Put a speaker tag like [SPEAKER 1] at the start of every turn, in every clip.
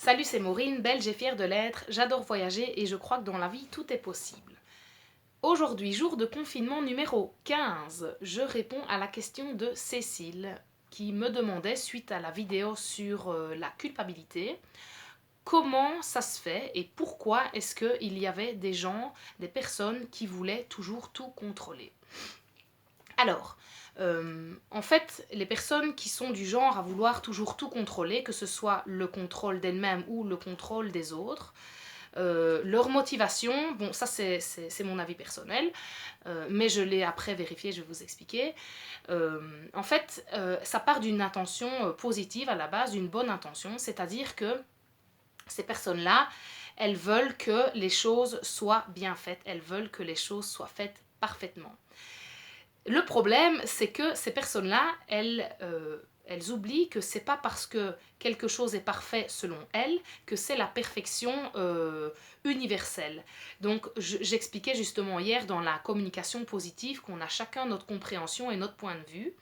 [SPEAKER 1] Salut, c'est Maureen, belge et fière de l'être. J'adore voyager et je crois que dans la vie, tout est possible. Aujourd'hui, jour de confinement numéro 15, je réponds à la question de Cécile qui me demandait, suite à la vidéo sur la culpabilité, comment ça se fait et pourquoi est-ce qu'il y avait des gens, des personnes qui voulaient toujours tout contrôler. Alors, en fait, les personnes qui sont du genre à vouloir toujours tout contrôler, que ce soit le contrôle d'elles-mêmes ou le contrôle des autres, leur motivation, bon ça c'est mon avis personnel, mais je l'ai après vérifié, je vais vous expliquer. En fait, ça part d'une intention positive à la base, d'une bonne intention, c'est-à-dire que ces personnes-là, elles veulent que les choses soient bien faites, elles veulent que les choses soient faites parfaitement. Le problème, c'est que ces personnes-là, elles oublient que c'est pas parce que quelque chose est parfait selon elles que c'est la perfection universelle. Donc, j'expliquais justement hier dans la communication positive qu'on a chacun notre compréhension et notre point de vue.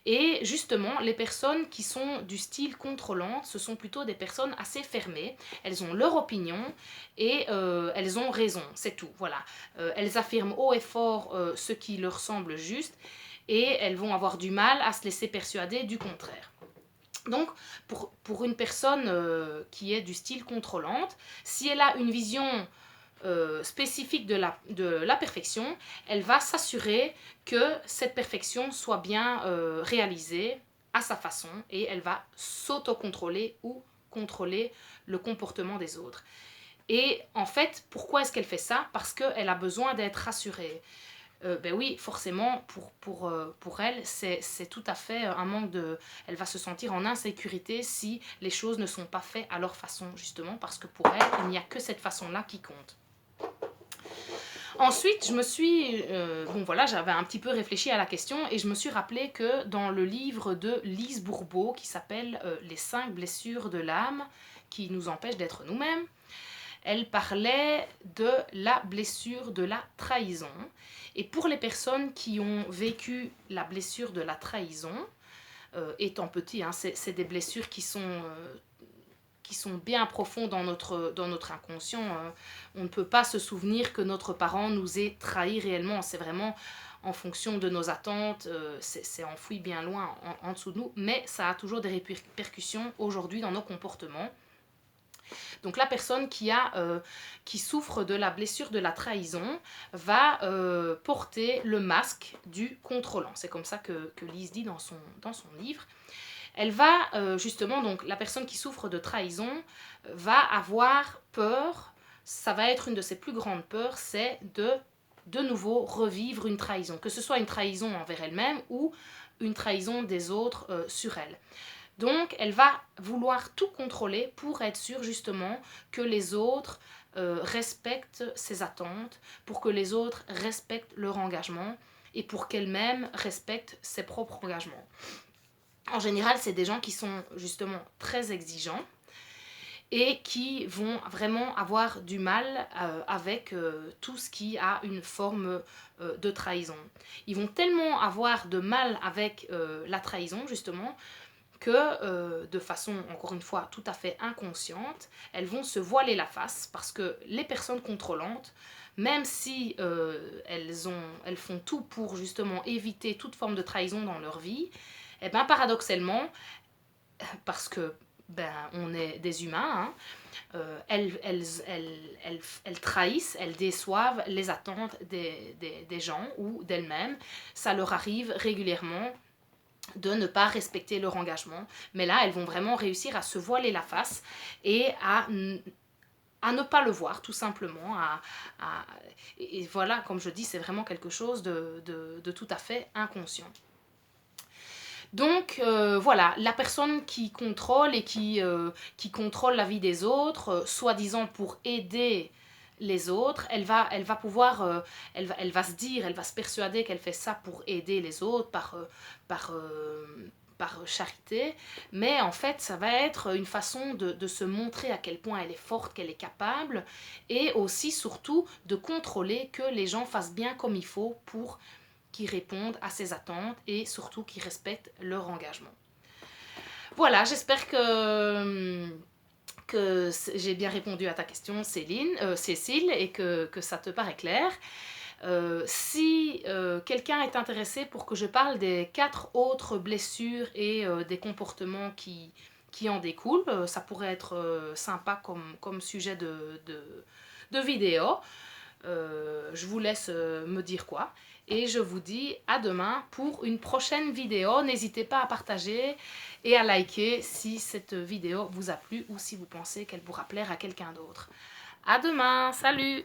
[SPEAKER 1] Et justement, les personnes qui sont du style contrôlante, ce sont plutôt des personnes assez fermées. Elles ont leur opinion et elles ont raison, c'est tout. Voilà. Elles affirment haut et fort ce qui leur semble juste et elles vont avoir du mal à se laisser persuader du contraire. Donc, pour une personne qui est du style contrôlante, si elle a une vision spécifique de la perfection, elle va s'assurer que cette perfection soit bien réalisée à sa façon et elle va s'autocontrôler ou contrôler le comportement des autres. Et en fait, pourquoi est-ce qu'elle fait ça? Parce qu'elle a besoin d'être rassurée. Ben oui, forcément, pour elle, c'est tout à fait un manque de... Elle va se sentir en insécurité si les choses ne sont pas faites à leur façon, justement, parce que pour elle, il n'y a que cette façon-là qui compte. Ensuite, bon voilà, j'avais un petit peu réfléchi à la question et je me suis rappelé que dans le livre de Lise Bourbeau qui s'appelle Les 5 blessures de l'âme qui nous empêchent d'être nous-mêmes, elle parlait de la blessure de la trahison. Et pour les personnes qui ont vécu la blessure de la trahison, étant petit, hein, c'est des blessures qui sont bien profonds dans notre inconscient. On ne peut pas se souvenir que notre parent nous ait trahis réellement. C'est vraiment en fonction de nos attentes, c'est enfoui bien loin en dessous de nous, mais ça a toujours des répercussions aujourd'hui dans nos comportements. Donc la personne qui souffre de la blessure de la trahison va porter le masque du contrôlant. C'est comme ça que Lise dit dans son livre. Elle va justement, donc la personne qui souffre de trahison va avoir peur, ça va être une de ses plus grandes peurs, c'est de nouveau revivre une trahison, que ce soit une trahison envers elle-même ou une trahison des autres sur elle. Donc, elle va vouloir tout contrôler pour être sûre justement que les autres respectent ses attentes, pour que les autres respectent leur engagement et pour qu'elle-même respecte ses propres engagements. En général, c'est des gens qui sont justement très exigeants et qui vont vraiment avoir du mal avec tout ce qui a une forme de trahison. Ils vont tellement avoir de mal avec la trahison, justement, que de façon, encore une fois, tout à fait inconsciente, elles vont se voiler la face parce que les personnes contrôlantes, même si elles font tout pour justement éviter toute forme de trahison dans leur vie, et bien paradoxalement, parce que on est des humains, hein, elles trahissent, elles déçoivent les attentes des gens ou d'elles-mêmes. Ça leur arrive régulièrement de ne pas respecter leur engagement. Mais là, elles vont vraiment réussir à se voiler la face et à ne pas le voir, tout simplement. Et voilà, comme je dis, c'est vraiment quelque chose de tout à fait inconscient. Donc voilà, la personne qui contrôle et qui contrôle la vie des autres, soi-disant pour aider les autres, elle va pouvoir, elle va se dire, elle va se persuader qu'elle fait ça pour aider les autres par, par charité, mais en fait ça va être une façon de se montrer à quel point elle est forte, qu'elle est capable, et aussi surtout de contrôler que les gens fassent bien comme il faut pour qui répondent à ses attentes et surtout qui respectent leur engagement. Voilà, j'espère que j'ai bien répondu à ta question, Cécile, et que ça te paraît clair. Si quelqu'un est intéressé pour que je parle des 4 autres blessures et des comportements qui en découlent, ça pourrait être sympa comme sujet de vidéo. Je vous laisse me dire quoi. Et je vous dis à demain pour une prochaine vidéo. N'hésitez pas à partager et à liker si cette vidéo vous a plu ou si vous pensez qu'elle pourra plaire à quelqu'un d'autre. À demain, salut!